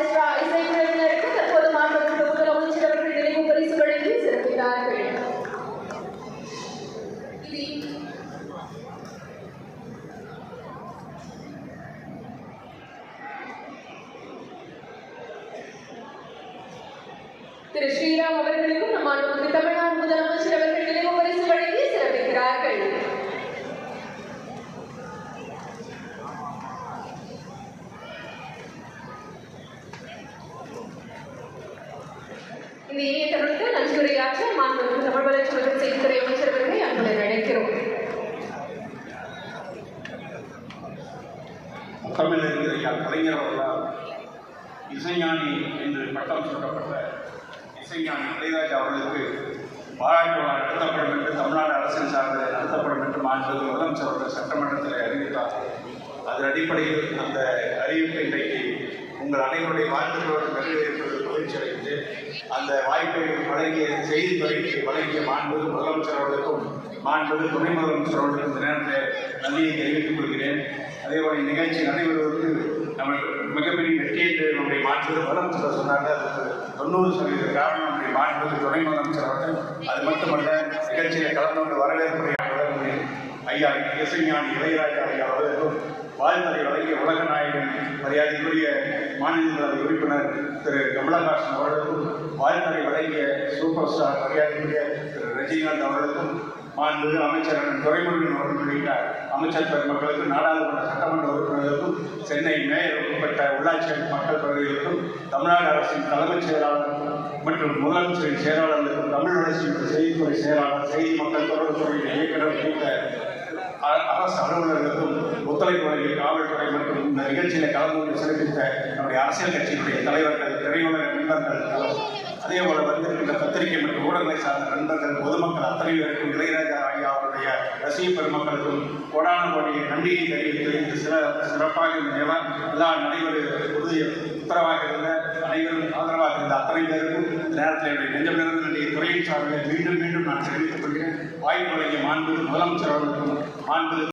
Orchestra இசைக்குழுவினருக்கு தற்போது மாண்புமிகு முதலமைச்சர் அவர்கள் நினைவு பரிசு வழங்கி சிறப்பித்தார்கள். திரு ஸ்ரீராம் அவர்களுக்கும் மாண்புமிகு தமிழ்நாடு முதலமைச்சர் அவர்கள் நினைவு பரிசு வழங்கி சிறப்பிக்கிறார்கள். இந்த இனிய தருணத்தில் நன்றியுரையாற்ற மாண்புமிகு தமிழ் வளர்ச்சி மற்றும் செய்தித்துறை அமைச்சர் அவர்களை அன்புடன் அழைக்கிறோம். கலைஞர் அவர்களால் இசைஞானி என்று பட்டம் சூட்டப்பட்ட இசைஞானி இளையராஜா அவர்களுக்கு பாராட்டு விழா நடத்தப்படும் என்று தமிழ்நாடு அரசின் சார்பில் நடத்தப்படும் என்று மாண்புமிகு முதலமைச்சர் அவர்கள் சட்டமன்றத்தில் அறிவித்தார். அதன் அடிப்படையில் அந்த அறிவிப்பை இன்றைக்கு உங்கள் அனைவருடைய வாழ்த்துக்களோடு நிறைவேற்பது மகிழ்ச்சி அடைந்து அந்த வாய்ப்பை வழங்கிய செய்தித்துறைக்கு வழங்கிய மாண்புமிகு முதலமைச்சர் அவர்களுக்கும் மாண்புமிகு துணை முதலமைச்சர் அவர்களுக்கும் இந்த நேரத்தில் நன்றியை தெரிவித்துக் கொள்கிறேன். அதேபோல நிகழ்ச்சி நடைபெறுவதற்கு நம்ம மிகப்பெரிய வெற்றி என்று நம்முடைய மாண்புமிகு முதலமைச்சர் சொன்னாங்க. அதுக்கு 90% காரணம் நம்முடைய மாண்புமிகு துணை முதலமைச்சர் அவர்கள். அது மட்டுமல்ல, நிகழ்ச்சியில் கலந்து கொண்டு வரவேற்புரையாளர் ஐயா இசைஞானி இளையராஜா ஐயா அவர்களுக்கும் வாழ்த்துறை வழங்கிய உலக நாயகன் மரியாதைக்குரிய மாநிலங்களவை உறுப்பினர் திரு கமலஹாசன் அவர்களுக்கும் வாழ்த்துறை வழங்கிய சூப்பர் ஸ்டார் மரியாதைக்குரிய திரு ரஜினிகாந்த் அவர்களுக்கும் மாண்புமிகு அமைச்சர் துரைமுருகன் அவர்கள் உள்ளிட்ட அமைச்சர் பெருமக்களுக்கும் நாடாளுமன்ற சட்டமன்ற உறுப்பினர்களுக்கும் சென்னை மேயர் உட்பட்ட உள்ளாட்சி மக்கள் பகுதிகளுக்கும் தமிழ்நாடு அரசின் தலைமைச் செயலாளர் மற்றும் முதலமைச்சரின் செயலாளர்களுக்கும் தமிழ் வளர்ச்சி மற்றும் செய்தித்துறை செயலாளர் செய்தி மக்கள் தொடர்புத்துறையின் இயக்குநர் குறித்த அரசு அலுவலர்களுக்கும் ஒத்துழைப்பு வழங்கிய காவல்துறை மற்றும் இந்த நிகழ்ச்சியில் கலந்து கொண்டு சிறப்பித்த நம்முடைய அரசியல் கட்சியினுடைய தலைவர்கள், திரையுலக நண்பர்கள், அதே போல வந்திருக்கின்ற பத்திரிகை மற்றும் ஊடகங்களை சார்ந்த நண்பர்கள், பொதுமக்கள் அத்தனை பேருக்கும் இளையராஜா ஐயா அவருடைய ரசிக பெருமக்களுக்கும் கோடான கோடியை நன்றியை தெரிவித்து சிறப்பாக இந்த விழா நடைபெறுவது உத்தரவாக இருந்த அனைவரும் ஆதரவாக இருந்த அத்தனை பேருக்கும் இந்த நேரத்தில் என்னுடைய நெஞ்சமிருந்து நன்றியை துறையின் சார்பில் மீண்டும் மீண்டும் நான் தெரிவித்துக் கொள்கிறேன். வாய்ப்பு வழங்கிய மாண்புமிகு முதலமைச்சர் அவர்களுக்கும் மாண்புமிகு